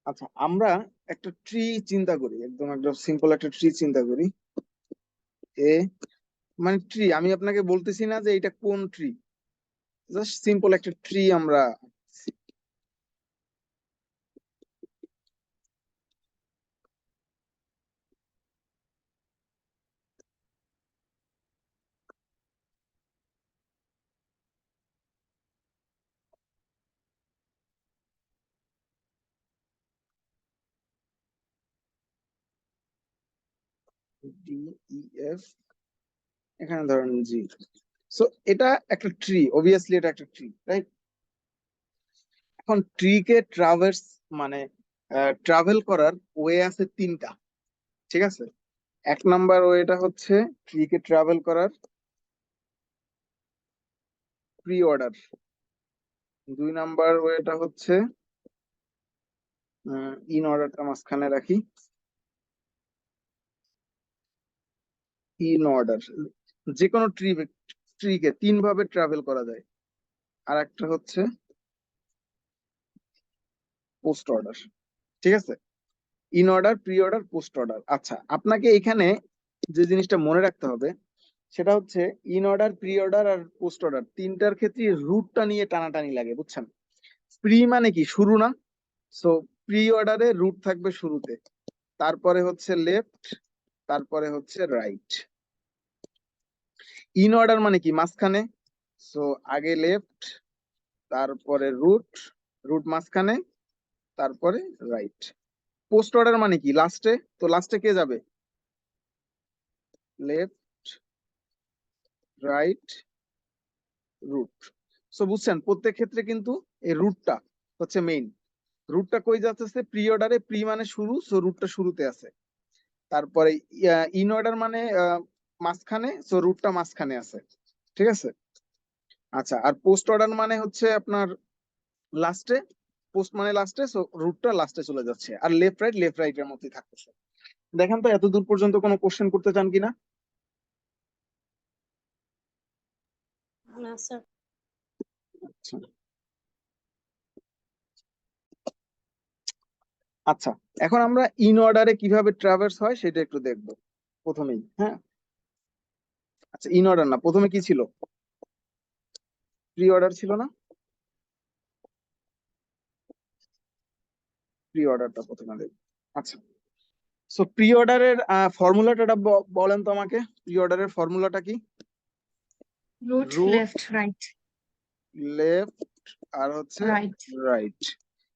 আচ্ছা, আমরা একটা ট্রি চিন্তা করি, একদম একদম সিম্পল একটা ট্রি চিন্তা করি। এ মানে ট্রি, আমি আপনাকে বলতেছি না যে এটা কোন ট্রি, জাস্ট সিম্পল একটা ট্রি আমরা। ডি ই এফ, এখানে ধরেন জি। সো এটা একটা ট্রি, অবভিয়াসলি এটা একটা ট্রি, রাইট? এখন ট্রি কে ট্রাভার্স মানে ট্রাভেল করার ওয়ে আছে তিনটা, ঠিক আছে? এক নাম্বার ওয়েটা হচ্ছে ট্রি কে ট্রাভেল করার প্রি অর্ডার। দুই নাম্বার ওয়েটা হচ্ছে ইন অর্ডারটা মাঝখানে রাখি, ইন অর্ডার। যে কোনো ট্রিকে তিন ভাবে ট্রাভেল করা যায়। আর একটা হচ্ছে পোস্ট অর্ডার, ঠিক আছে? In order, pre order, post order. আচ্ছা, আপনাকে এখানে যে জিনিসটা মনে রাখতে হবে সেটা হচ্ছে ইন অর্ডার, প্রি অর্ডার আর পোস্ট অর্ডার তিনটার ক্ষেত্রে রুটটা নিয়ে টানাটানি লাগে, বুঝছেন? প্রি মানে কি, শুরু না? সো প্রি অর্ডারে রুট থাকবে শুরুতে, তারপরে হচ্ছে লেফট, তারপরে হচ্ছে রাইট। ইন অর্ডার মানে কি, মাঝখানে। সো আগে লেফট, তারপরে রুট, রুট মাঝখানে, তারপরে রাইট। পোস্ট অর্ডার মানে কি, লাস্টে। তো লাস্টে কে যাবে? Left, right, root. সো বুঝছেন, প্রত্যেক ক্ষেত্রে কিন্তু এই রুটটা হচ্ছে মেইন। রুটটা কই যাচ্ছে? প্রি অর্ডারে, প্রি মানে শুরু, সো রুটটা শুরুতে আছে। তারপরে ইন অর্ডার মানে মাঝখানে, সো রুটটা মাঝখানে আছে, ঠিক আছে? আচ্ছা, আর পোস্ট অর্ডার মানে হচ্ছে আপনার লাস্টে, পোস্ট মানে লাস্টে, সো রুটটা লাস্টে চলে যাচ্ছে। আর লেফট রাইট এর মধ্যেই থাকতেছে। দেখেন তো এত দূর পর্যন্ত কোনো কোশ্চেন করতে চান কিনা? না স্যার। আচ্ছা আচ্ছা, এখন আমরা ইন অর্ডারে কিভাবে ট্রাভার্স হয় সেটা একটু দেখবো প্রথমেই, হ্যাঁ? আচ্ছা, ইন অর্ডার না, প্রথমে কি ছিল? প্রি অর্ডার ছিল না? প্রি অর্ডারটা প্রথমে দেখবো। আচ্ছা, সো প্রি অর্ডারের ফর্মুলাটা বলেন তো আমাকে। প্রি অর্ডারের ফর্মুলাটা কি? Root root, left right left, আর হচ্ছে রাইট। রাইট।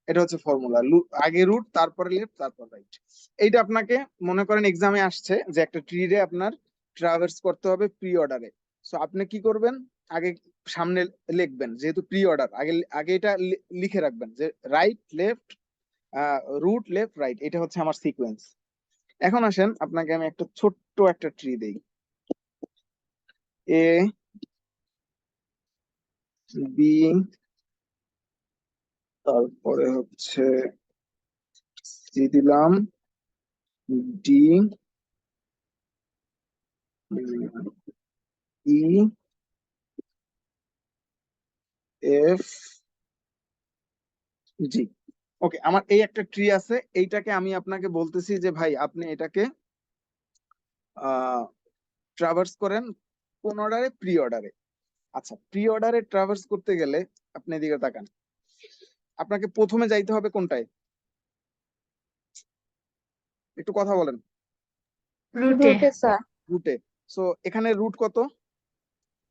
এটা হচ্ছে ফর্মুলা। আগে রুট, তারপরে লেফট, তারপর রাইট। এইটা আপনাকে মনে করেন এক্সামে আসছে যে একটা ট্রি রে আপনার ট্রাভার্স করতে হবে প্রি অর্ডারে। সো আপনি কি করবেন? আগে সামনে লিখবেন, যেহেতু প্রি অর্ডার, আগে আগে এটা লিখে রাখবেন যে right left, root left right, এটা হচ্ছে আমার সিকোয়েন্স। এখন আসেন আপনাকে আমি একটা ছোট্ট একটা ট্রি দেই। এ, বি, তারপরে হচ্ছে সি দিলাম, ডি, ই, এফ, জি। ওকে, আমার এই একটা ট্রি আছে, এইটাকে আমি আপনাকে বলতেছি যে ভাই আপনি এটাকে ট্রাভার্স করেন কোন অর্ডারে? প্রি অর্ডারে। আচ্ছা, প্রি অর্ডারে ট্রাভার্স করতে গেলে আপনি এদিকে তাকান, আপনাকে প্রথমে যাইতে হবে কোনটায়? একটু কথা বলেন। রুটে। স্যার। রুটে। সো এখানে রুট কত?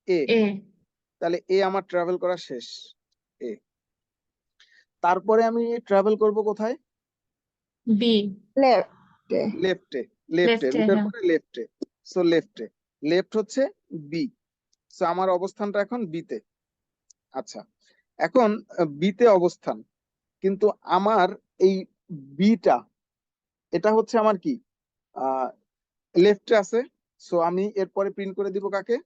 এ। এ। তাহলে এ আমার ট্রাভেল করা শেষ, এ। তারপরে আমি ট্রাভেল করব কোথায়? বি। লেফটে। লেফটে। লেফটে, লেফটে, রুটের হ্যাঁ। পরে লেফটে। সো লেফটে, লেফট হচ্ছে বি। সো আমার অবস্থানটা এখন বিতে। আচ্ছা, এখন বিতে অবস্থান, কিন্তু আমার এই বিটা, এটা হচ্ছে আমার কি, লেফটে আছে। সো আমি এরপরে প্রিন্ট করে দিব কাকে?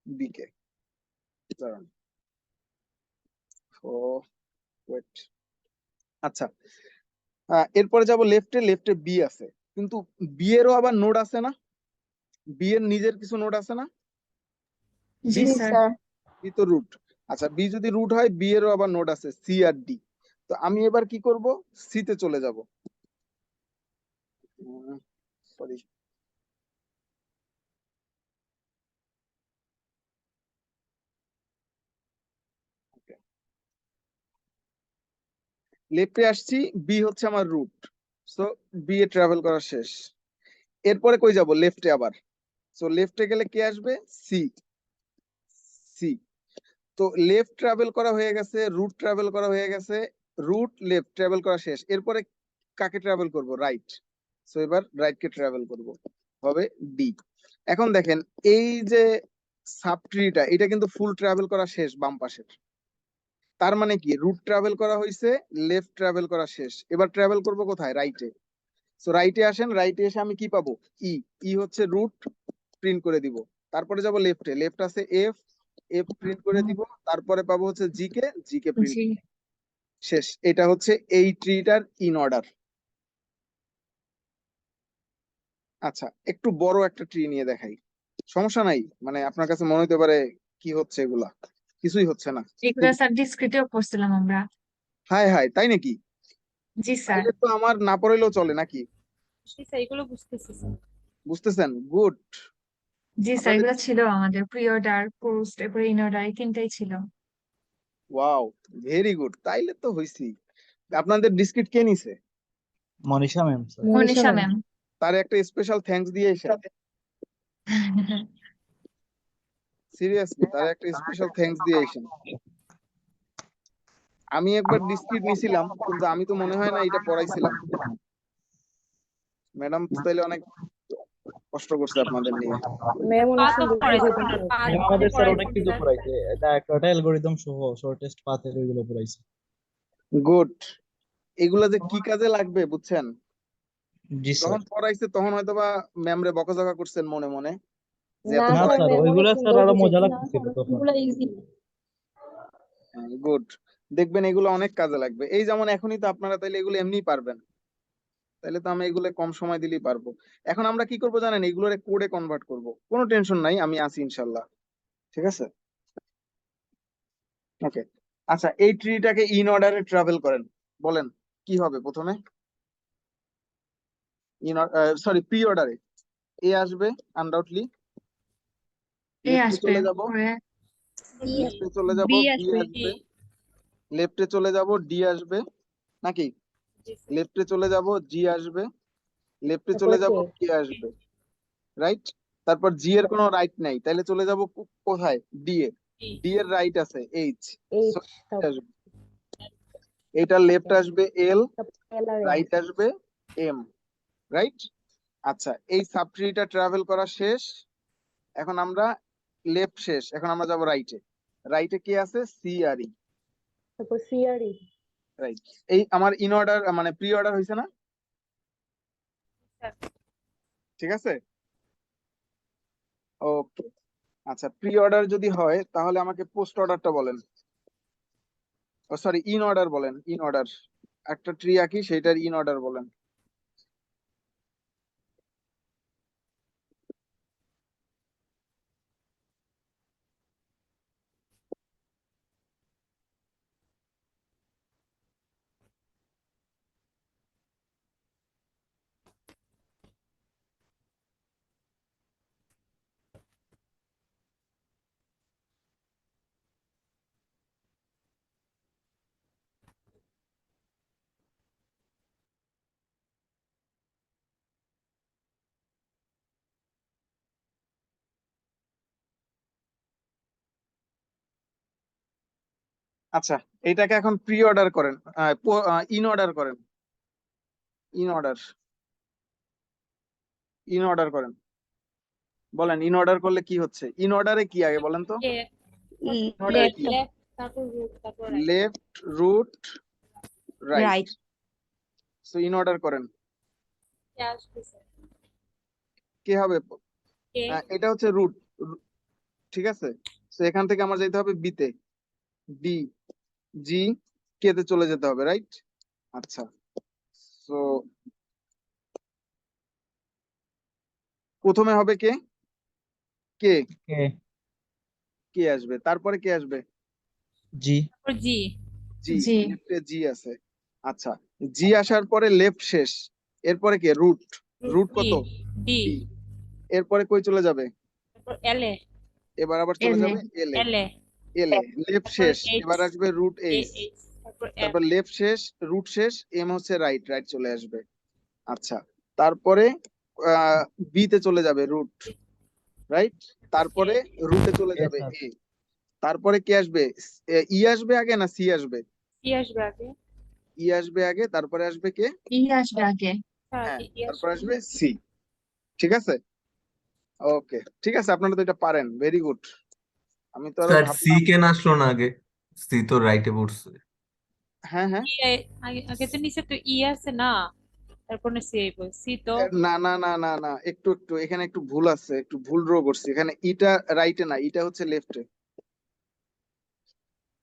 বি কে। দাঁড়ান। ও ওয়েট। আচ্ছা, এরপরে যাব লেফটে, লেফটে বি আছে, কিন্তু বি এরও আবার নোড আছে না? বি এর নিজের কিছু নোড আছে না? জি জি স্যার। স্যার। বি তো রুট। আচ্ছা, বি যদি রুট হয়, বি এরও আবার নোড আছে, সি আর ডি। তো আমি এবার কি করব, সি তে চলে যাব। সরি, লেফটে আসছি, বি হচ্ছে আমার root, so B a travel করা শেষ। এরপরে কই যাব, লেফটে আবার। সো লেফটে গেলে কে আসবে, সি। সি, তো লেফট ট্রাভেল করা হয়ে গেছে, রুট ট্রাভেল করা হয়ে গেছে, রুট লেফট ট্রাভেল করা শেষ। এরপরে কাকে ট্রাভেল করব, রাইট। সো এবার রাইট কে ট্রাভেল করব, হবে ডি। এখন দেখেন এই যে সাব ট্রিটা, এটা কিন্তু ফুল ট্রাভেল করা শেষ বাম পাশের। তার মানে কি, রুট ট্রাভেল করা হয়েছে, লেফট ট্রাভেল করা শেষ, এবার ট্রাভেল করব কোথায়, রাইটে। সো রাইটে আসেন, রাইটে এসে আমি কি পাবো, ই। ই হচ্ছে রুট, প্রিন্ট করে দিব। তারপরে যাব লেফটে, লেফট আছে এফ, এফ প্রিন্ট করে দিব। তারপরে পাবো হচ্ছে জি কে, জি কে প্রিন্ট, জি। শেষ। এটা হচ্ছে এই ট্রিটার ইন অর্ডার। আচ্ছা, একটু বড় একটা ট্রি নিয়ে দেখাই, সমস্যা নাই, মানে আপনার কাছে মনে হতে পারে কি হচ্ছে এগুলা, কিছুই হচ্ছে না। এগুলো স্যার ডিসক্রিটেও পড়ছিলাম আমরা। হায় হায়, তাই নাকি? জি স্যার। তাইলে তো আমার না পড়াইলেও চলে নাকি? জি স্যার, এগুলো বুঝতেছি স্যার। বুঝতেছেন, গুড। জি স্যার, আপনাদের, এগুলো ছিল আমাদের প্রি অর্ডার, পোস্ট, এরপরে ইন অর্ডার, এই তিনটাই ছিল। ওয়াও, ভেরি গুড, তাইলে তো হইছি। আপনাদের ডিসক্রিট কে নিছে? Manisha ma'am sir. Manisha ma'am. তার একটা স্পেশাল থ্যাঙ্কস দিয়ে এসে, সিরিয়াসলি তার একটা স্পেশাল থ্যাঙ্কস দিয়ে এসেন। আমি একবার ডিসক্রিট নিছিলাম, কিন্তু আমি তো মনে হয় না এটা পড়াইছিলাম। ম্যাডাম তাইলে অনেক কষ্ট করছে আপনাদের নিয়ে। ম্যাম পা অনেক তো সুন্দর পড়াইছে বুঝাইতে স্যার, পারে। পা ম্যাম দিয়ে আমাদের স্যার অনেক পড়াইছেন কিছু স্যার। পড়াইছে, এটা একটা অ্যালগরিদম সহ শর্টেস্ট পাথের ওইগুলো পড়াইছে। গুড। এগুলা যে কি কাজে লাগবে বুঝছেন, জি যখন স্যার। পড়াইছে তখন হয়তোবা ম্যামরে বকাঝকা করছেন মনে মনে, যে না এত না স্যার, পড়াই। স্যার, ম্যাম অনেক ওইগুলা স্যার সুন্দর আরো মজা বুঝাইছে। লাগতেছিল তখন। এগুলো ইজি। গুড, দেখবেন এগুলো অনেক কাজে লাগবে। এই যেমন এখনই তো আপনারা তাইলে এগুলো এমনি পারবেন, তাইলে তো আমি এগুলো কম সময় দিলেই পারবো। এখন আমরা কি করবো জানেন, এগুলোর কোডে কনভার্ট করব, কোনো টেনশন নাই, আমি আছি ইনশাল্লাহ। ঠিক আছে, ওকে। আচ্ছা, এই ট্রিটাকে ইন অর্ডারে ট্রাভেল করেন, বলেন কি হবে প্রথমে। সরি, প্রি অর্ডারে এ আসবে আনডাউটলি, এ লেফটে আসবে চলে যাব, পরে, লেফটে চলে যাব, বি বি আসবে। আসবে, লেফটে চলে যাব, ডি আসবে নাকি, জি স্যার। লেফটে চলে যাব, জি আসবে, লেফটে চলে তারপরে যাব, কে? কে আসবে, রাইট। তারপর জি এর কোনো রাইট নাই, তাইলে চলে যাব কোথায়, ডি এ। জি। ডি এর রাইট আছে এইচ, এইচ, আসবে, এটা লেফট আসবে এল, তারপর এল আর এম। রাইট আসবে এম, রাইট। আচ্ছা, এই সাবট্রিটা ট্রাভেল করা শেষ। এখন আমরা লেফট শেষ, এখন আমরা যাব রাইটে। রাইটে কি আছে, সি আর ই, তারপর সি আর ই। রাইট। এই আমার ইন অর্ডার মানে প্রি অর্ডার হয়েছে না, স্যার, ঠিক আছে, ওকে। আচ্ছা, প্রি অর্ডার যদি হয় তাহলে আমাকে পোস্ট অর্ডারটা বলেন, ও সরি ইন অর্ডার বলেন, ইন অর্ডার। একটা ট্রি আঁকি, সেইটার ইন অর্ডার বলেন। আচ্ছা, এটাকে এখন প্রি অর্ডার করেন, ইন অর্ডার করেন, ইন অর্ডার, ইন অর্ডার করেন। বলেন ইন অর্ডার করলে কি হচ্ছে, ইন অর্ডারে কি আগে বলেন তো, ইন অর্ডারে লেফট কি, লেফট, তারপর রুট, তারপর right. Left, root, right. Right. So in order করেন, কে আসবে স্যার? কি হবে, কে? এটা হচ্ছে রুট, ঠিক আছে। তো এখান থেকে আমার যেতে হবে বিতে, বি, জি, কে তে চলে যেতে হবে, রাইট। আচ্ছা, তো প্রথমে হবে কে, কে, কে? কে আসবে, তারপরে কে আসবে, জি। তারপর জি। জি, জি। লেফটে জি আছে। আচ্ছা, জি আসার পরে লেফট শেষ, এরপরে কে রুট, রুট কত? D D. এরপরে কই চলে যাবে? তারপর এল এ এবার আবার চলে এলে যাবে এল এ। এল এ এল এ লেফট তারপর শেষ, এইচ এবার আসবে রুট এইচ, এইচ তারপর এম তারপর লেফট শেষ, রুট শেষ, এম হচ্ছে রাইট, রাইট চলে আসবে। আচ্ছা, তারপরে বি তে চলে যাবে রুট, রাইট, তারপরে রুটে চলে এ যাবে স্যার এ, তারপরে কি আসবে? ই আসবে আগে না সি আসবে? সি আসবে আগে ই আসবে আগে, তারপরে আসবে কে? ই আসবে আগে। স্যার হ্যাঁ, ই তারপর আসবে আসবে সি। ঠিক আছে, ওকে, ঠিক আছে, আপনারা তো এটা পারেন, ভেরি গুড। আমি তো আরো স্যার সি ভাবলাম। কেন আসলো না আগে? সি তো রাইটে পড়ছে। হ্যাঁ হ্যাঁ, আগে আগে তো নিচে তো ই আছে না, তারপরে সি আইবো সি তো না না না না না, একটু একটু এখানে একটু ভুল আছে, একটু ভুল ড্র করছি এখানে, ইটা রাইটে না, ইটা হচ্ছে লেফটে।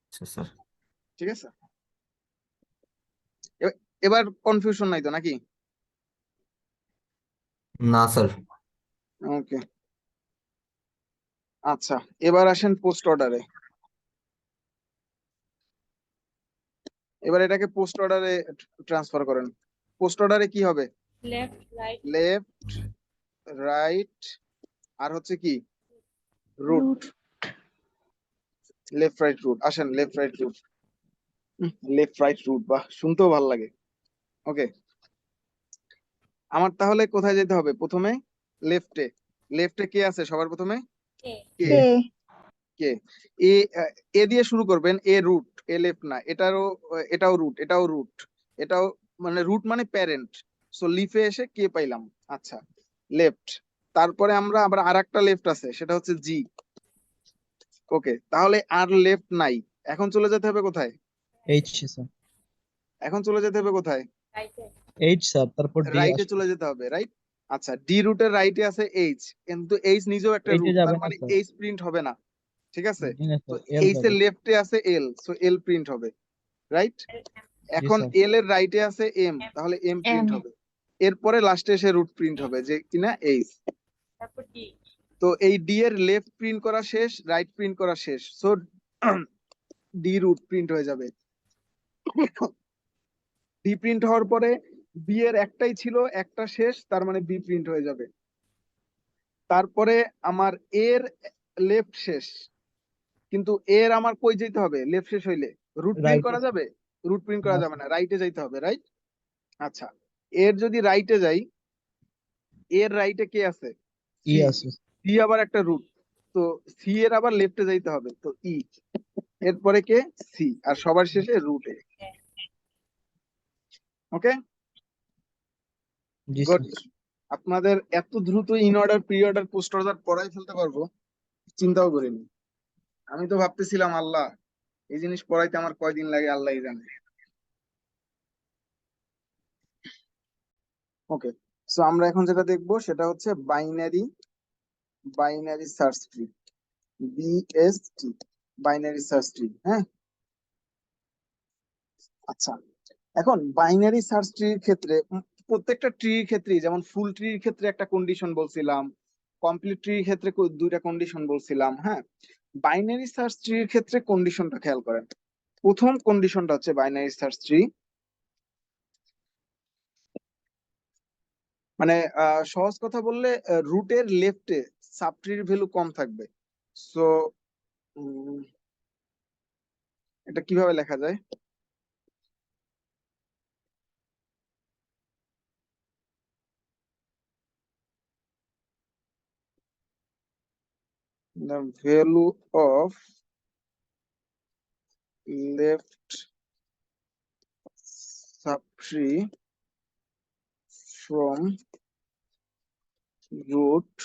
আচ্ছা স্যার। ঠিক আছে, এবার কনফিউশন নাই তো নাকি? না স্যার। ওকে, আচ্ছা, এবার আসেন পোস্ট অর্ডারে। এবার এটাকে পোস্ট অর্ডারে ট্রান্সফার করেন। পোস্ট অর্ডারে কি হবে? লেফট রাইট লেফট, রাইট, আর হচ্ছে কি? রুট। লেফট রাইট রুট, আসেন left right root. Left right root, বাহ, শুনতেও ভালো লাগে। ওকে, আমার তাহলে কোথায় যেতে হবে প্রথমে? লেফটে। লেফটে কে আছে সবার প্রথমে? কে কে? কে কে? এ, এ দিয়ে শুরু করবেন, এ রুট, এ লেফট না, এটারও, এটাও রুট, এটাও রুট, এটাও, মানে রুট মানে প্যারেন্ট। সো লিফে এসে কে পাইলাম? আচ্ছা, লেফট। তারপরে আমরা আবার আরেকটা লেফট আছে, সেটা হচ্ছে জি। ওকে, তাহলে আর লেফট নাই। এখন চলে যেতে হবে কোথায়? এইচ স্যার, এখন চলে যেতে হবে কোথায়? রাইটে এইচ স্যার, তারপর ডি রাইটে আসবে। চলে যেতে হবে, রাইট। আচ্ছা, ডি রুটের রাইটে আছে এইচ, কিন্তু এইচ নিজেও একটা এইচে রুট, যাবে তার না মানে স্যার। এইচ প্রিন্ট হবে না। ঠিক আছে, জি না তো স্যার, এল এইচ যাবে। এর লেফটে আছে এল, সো এল প্রিন্ট হবে, রাইট। জি এখন স্যার। এল এর রাইটে আছে এম, তাহলে এম এম। প্রিন্ট হবে। এরপরে লাস্টে এসে রুট প্রিন্ট হবে, যে কিনা এইচ। তারপর ডি তো এই ডি এর লেফট প্রিন্ট করা শেষ, রাইট প্রিন্ট করা শেষ, সো ডি রুট প্রিন্ট হয়ে যাবে। ডি প্রিন্ট হওয়ার পরে বি এর একটাই ছিল, একটা শেষ, তার মানে বি প্রিন্ট হয়ে যাবে। তারপরে আমার এর লেফট শেষ, কিন্তু এর আমার কই যেতে হবে? লেফট শেষ হইলে রুট প্রিন্ট রাইটে করা যাবে? রুট প্রিন্ট না করা যাবে না, রাইটে যাইতে হবে, রাইট। আচ্ছা, এর যদি রাইটে যাই, এর রাইটে কে আছে? E C. আছে। সি আবার একটা রুট, তো সি এর আবার লেফটে যাইতে হবে, তো ই। এরপরে কে? সি, আর সবার শেষে রুট এ। ওকে, জি গুড। স্যার। আপনাদের এত দ্রুত in order, pre order, post order পড়াই ফেলতে পারবো চিন্তাও করিনি। আমি তো ভাবতেছিলাম আল্লাহ, এই জিনিস পড়াইতে আমার কয়দিন লাগে আল্লাহই জানে। ওকে, সো আমরা এখন যেটা দেখবো সেটা হচ্ছে binary, binary search tree, BST, binary search tree. হ্যাঁ, আচ্ছা, এখন বাইনারি সার্চ ট্রির ক্ষেত্রে প্রত্যেকটা ট্রির ক্ষেত্রে, যেমন ফুল ট্রির ক্ষেত্রে একটা কন্ডিশন বলছিলাম, কমপ্লিট ট্রির ক্ষেত্রে দুইটা কন্ডিশন বলছিলাম। হ্যাঁ, বাইনারি সার্চ ট্রির ক্ষেত্রে কন্ডিশনটা খেয়াল করেন। প্রথম কন্ডিশনটা হচ্ছে বাইনারি সার্চ ট্রি, মানে সহজ কথা বললে রুটের লেফটে সাবট্রির ভ্যালু কম থাকবে। সো এটা কিভাবে লেখা যায়? The value of left subtree from root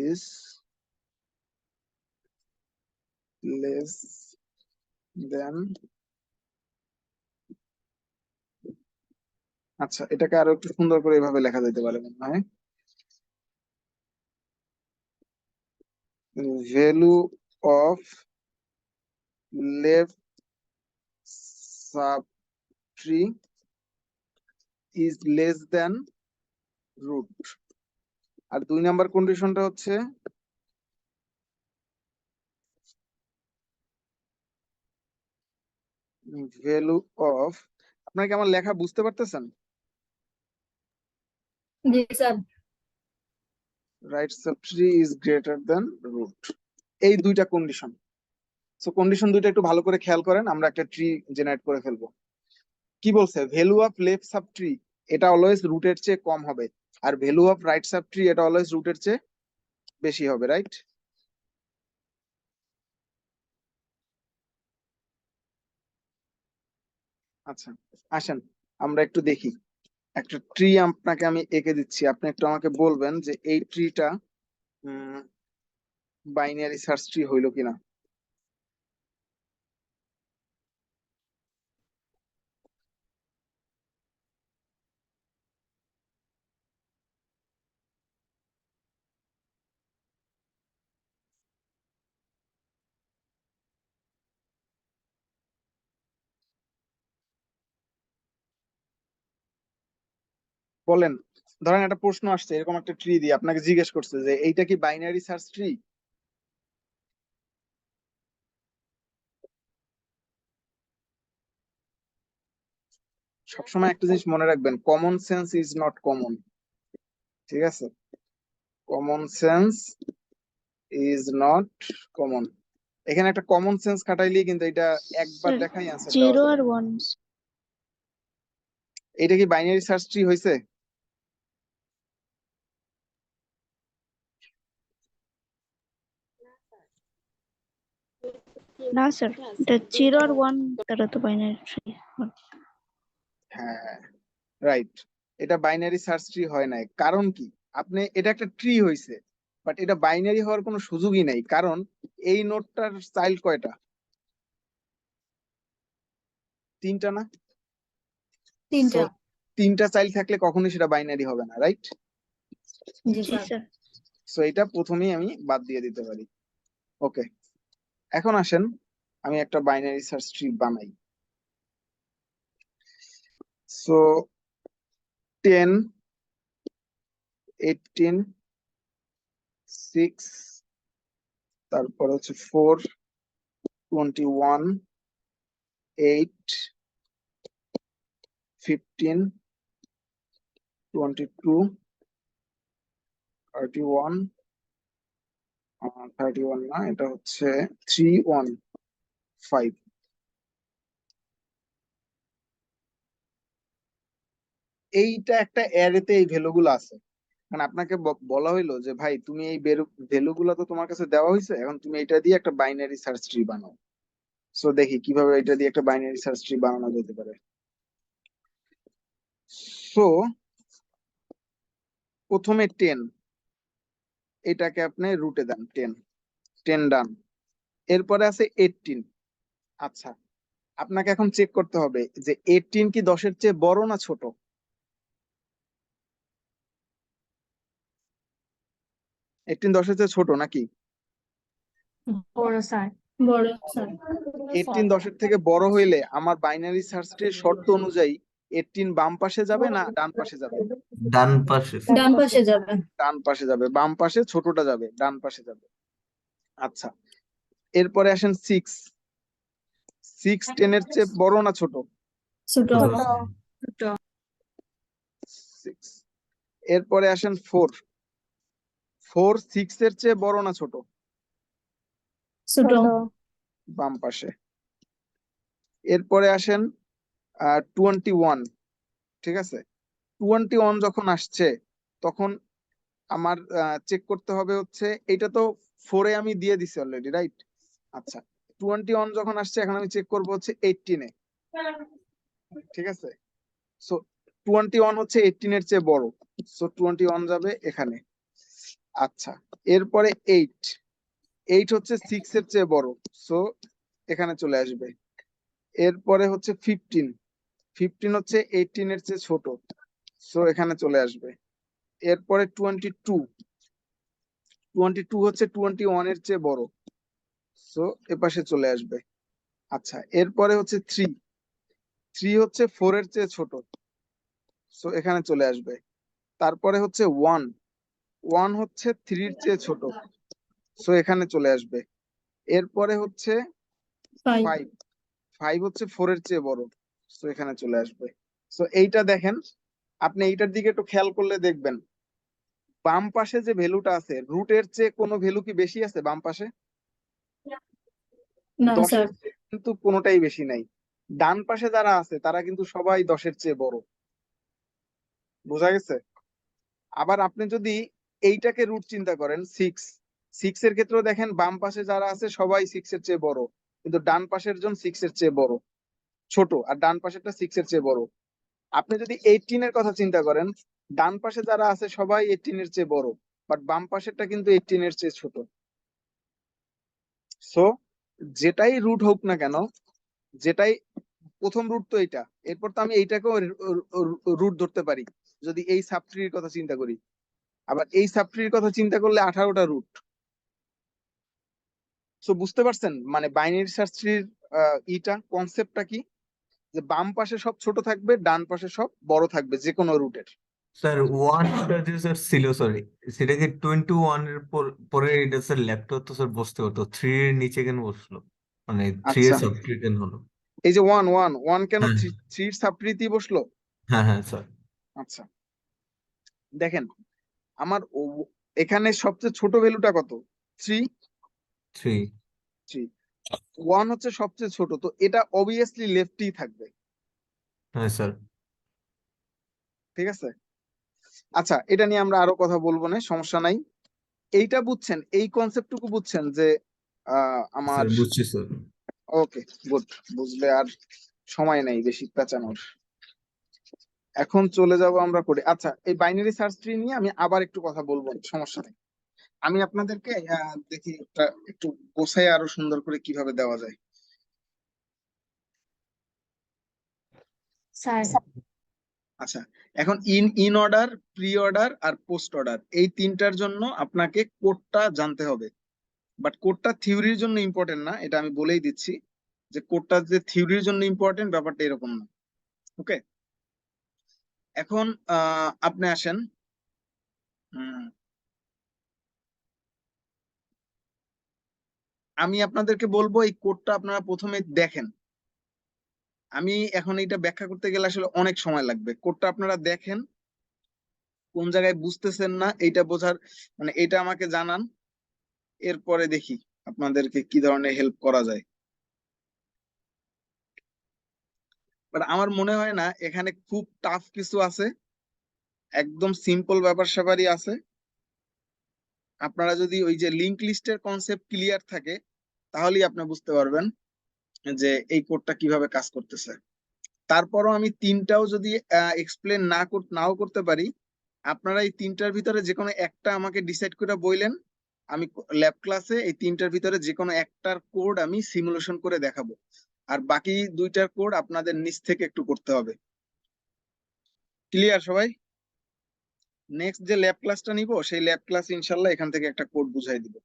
is less than, আচ্ছা, এটাকে আরো একটু সুন্দর করে এভাবে লেখা যেতে পারে মনে হয়। Value of left subtree is less than root। আর 2 নাম্বার কন্ডিশনটা হচ্ছে ভ্যালু অফ, আপনারা কি আমার লেখা বুঝতে পারতেছেন? জি sir. Right sub tree is greater than root, এই দুইটা কন্ডিশন। সো কন্ডিশন দুইটা একটু ভালো করে খেয়াল করেন, আমরা একটা ট্রি জেনারেট করে ফেলবো। কি বলছে? Value of left sub tree এটা অলওয়েজ রুটের চেয়ে কম হবে, আর value of right sub tree এটা অলওয়েজ রুটের চেয়ে বেশি হবে, রাইট? আচ্ছা, আসেন আমরা একটু দেখি। একটা ট্রি আপনাকে আমি এঁকে দিচ্ছি, আপনি একটু আমাকে বলবেন যে এই ট্রিটা বাইনারি সার্চ ট্রি হইলো কিনা। বলেন, ধরেন একটা প্রশ্ন আসছে, এরকম একটা ট্রি দিয়ে আপনাকে জিজ্ঞেস করছে যে এইটা কি বাইনারি সার্চ ট্রি? সবসময় একটা জিনিস মনে রাখবেন, common sense is not common, ঠিক আছে? Common sense is not common. এখানে একটা কমন সেন্স খাটাইলেই কিন্তু এটা একবার দেখাই অ্যান্সার দেওয়া জিরো যায়। আর ওয়ান। এটা কি বাইনারি সার্চ ট্রি হয়েছে? না স্যার, এটা জিরো আর ওয়ান তারা তো বাইনারি ট্রি। হ্যাঁ, রাইট, এটা বাইনারি সার্চ ট্রি হয় নাই। কারণ কি? আপনি এটা একটা ট্রি হয়েছে, বাট এটা বাইনারি হওয়ার কোনো সুযোগই নেই, কারণ এই নোটটার চাইল্ড কয়টা? তিনটা না? তিনটা। So, তিনটা চাইল্ড থাকলে কখনোই সেটা বাইনারি হবে না, রাইট? জি জি স্যার। স্যার। সো এটা প্রথমেই আমি বাদ দিয়ে দিতে পারি। ওকে, এখন আসেন আমি একটা বাইনারি সার্চ ট্রি বানাই। সো 10, 18, 6, তারপর হচ্ছে 4, 21, 8, 15, 22, 31, 31 না, এটা হচ্ছে 3, 1, 5। এইটা একটা অ্যারেতে এই ভ্যালু গুলো আছে, মানে আপনাকে বলা হইলো যে ভাই তুমি এই ভ্যালু গুলো তো তোমার কাছে দেওয়া হয়েছে, এখন তুমি এটা দিয়ে একটা বাইনারি সার্চ ট্রি বানাও। সো দেখি কিভাবে এটা দিয়ে একটা বাইনারি সার্চ ট্রি বানানো যেতে পারে। সো প্রথমে 10, এটাকে আপনি রুটে দেন, 10, 10 ডান। এরপরে আছে 18। আচ্ছা, আপনাকে এখন চেক করতে হবে যে 18 কি 10-এর চেয়ে বড় না ছোট? এইটিন 10-এর চেয়ে ছোট নাকি? বড় স্যার। বড় স্যার। 18 10-এর থেকে বড় হইলে আমার বাইনারি সার্চ ট্রির শর্ত অনুযায়ী 18 বাম পাশে যাবে না ডান পাশে যাবে? ডান পাশে। ডান পাশে যাবে। ডান পাশে যাবে। বাম পাশে ছোটটা যাবে, ডান পাশে যাবে। আচ্ছা, এরপরে আসেন 6। 6 10-এর চেয়ে বড় না ছোট? ছোট। দুটো। 6। এরপরে আসেন 4। 4 6-এর চেয়ে বড় না ছোট? ছোট। বাম পাশে। এরপরে আসেন 21, ঠিক আছে? 21 যখন আসছে তখন আমার চেক করতে হবে হচ্ছে, এটা তো 4-এ আমি দিয়ে দিছি অলরেডি, রাইট? আচ্ছা, 21 যখন আসছে এখন আমি চেক করবো হচ্ছে 18-এ, ঠিক আছে? সো 21 হচ্ছে 18-এর চেয়ে বড়, সো 21 যাবে এখানে। আচ্ছা, এরপরে 8। 8 হচ্ছে 6-এর চেয়ে বড়, সো এখানে চলে আসবে। এরপরে হচ্ছে 15। 15 হচ্ছে 18-এর চেয়ে ছোট, সো এখানে চলে আসবে। এরপরে 22। 22 হচ্ছে 21-এর চেয়ে বড়, সো এপাশে চলে আসবে। আচ্ছা, এরপরে হচ্ছে 3। 3 হচ্ছে 4-এর চেয়ে ছোট, সো এখানে চলে আসবে। তারপরে হচ্ছে 1। 1 হচ্ছে 3-এর চেয়ে ছোট, সো এখানে চলে আসবে। এরপরে হচ্ছে 5। 5 হচ্ছে 4 এর চেয়ে বড়, সো এখানে চলে আসবে। সো এইটা দেখেন, আপনি এইটার দিকে একটু খেয়াল করলে দেখবেন বাম পাশে যে ভ্যালুটা আছে রুটের চেয়ে কোনো ভ্যালু কি বেশি আছে বাম পাশে? না 10 স্যার। এর চেয়ে কিন্তু কোনোটাই বেশি নাই। ডান পাশে যারা আছে তারা কিন্তু সবাই 10 এর চেয়ে বড়। বোঝা গেছে? আবার আপনি যদি এইটাকে রুট চিন্তা করেন 6 এর ক্ষেত্রেও দেখেন বাম পাশে যারা আছে সবাই 6 এর চেয়ে বড়, কিন্তু ডান পাশের জন 6 এর চেয়ে বড় ছোট, আর ডান পাশেরটা 6 এর চেয়ে বড়। আপনি যদি 18 এর কথা চিন্তা করেন, ডান পাশে যারা আছে সবাই 18 এর চেয়ে বড়, বাট বাম পাশেরটা কিন্তু 18 এর চেয়ে ছোট। সো যেটাই রুট হোক না কেন, যেটাই প্রথম রুট তো এইটা, এরপর তো আমি এইটাকেও রুট ধরতে পারি যদি এই সাবট্রির কথা চিন্তা করি। আবার এই সাবট্রির কথা চিন্তা করলে 18টা রুট। সো বুঝতে পারছেন মানে বাইনারি সার্চ ট্রির ইটা কনসেপ্টটা কি, যে বাম পাশে সব ছোট থাকবে, ডান পাশে সব বড় থাকবে যে কোনো রুটের। স্যার 1টা যে স্যার ছিল, সরি, সেটাকে 21 এর পরে এটা স্যার লেফট হতো স্যার, বসতে হতো 3 এর নিচে কেন বসলো, মানে 3 এর আচ্ছা, সাবট্রি কেন হলো? এই যে 1 কেন হ্যাঁ 3 সাবট্রিতেই বসলো? হ্যাঁ হ্যাঁ স্যার। আচ্ছা দেখেন, আমার এখানে সবচেয়ে ছোট ভ্যালুটা কত? 3। 3। 1 হচ্ছে সবচেয়ে ছোট, তো এটা অবভিয়াসলি লেফটই থাকবে। হ্যাঁ স্যার। ঠিক আছে, আচ্ছা এটা নিয়ে আমরা আরো কথা বলবো না, সমস্যা নাই। এইটা বুঝছেন, এই কনসেপ্টটুকু বুঝছেন যে আমার। স্যার বুঝছি স্যার। ওকে, গুড, বুঝলে আর সময় নেই বেশি পেঁচানোর। এখন চলে যাব আমরা করে। আচ্ছা, এই বাইনারি সার্চ ট্রি নিয়ে আমি আবার একটু কথা বলবো, সমস্যা নেই। আমি আপনাদেরকে দেখি একটু গোছাই আরো সুন্দর করে কিভাবে দেওয়া যায়। স্যার আচ্ছা, এখন ইন অর্ডার, প্রি অর্ডার আর পোস্ট অর্ডার, এই তিনটার জন্য আপনাকে কোডটা জানতে হবে। বাট কোডটা থিওরির জন্য ইম্পর্টেন্ট না, এটা আমি বলেই দিচ্ছি যে কোডটা যে থিওরির জন্য ইম্পর্টেন্ট ব্যাপারটা এরকম না। ওকে, এখন আপনি আসেন। আমি আপনাদেরকে বলবো এই কোডটা আপনারা প্রথমে দেখেন। আমি এখন এটা ব্যাখ্যা করতে গেলে আসলে অনেক সময় লাগবে। কোডটা আপনারা দেখেন, কোন জায়গায় বুঝতেছেন না এইটা বোঝার, মানে এটা আমাকে জানান, এরপরে দেখি আপনাদেরকে কি ধরনের হেল্প করা যায়। বাট আমার মনে হয় না এখানে খুব টাফ কিছু আছে, একদম সিম্পল ব্যাপার স্যাপারই আছে। আপনারা যদি ওই যে লিংক লিস্টের কনসেপ্ট ক্লিয়ার থাকে তাহলেই আপনি বুঝতে পারবেন যে এই কোডটা কিভাবে কাজ করতেছে। তারপরও আমি তিনটাও যদি এক্সপ্লেন নাও করতে পারি, আপনারা এই তিনটার ভিতরে যে কোনো একটা আমাকে ডিসাইড করে বললেন, আমি ল্যাব ক্লাসে এই তিনটার ভিতরে যে কোনো একটার কোড আমি সিমুলেশন করে দেখাবো, আর বাকি দুইটার কোড আপনাদের নিচ থেকে একটু করতে হবে। ক্লিয়ার সবাই? নেক্সট যে ল্যাব ক্লাসটা নিব সেই ল্যাব ক্লাস ইনশাল্লাহ এখান থেকে একটা কোড বুঝাই দিব।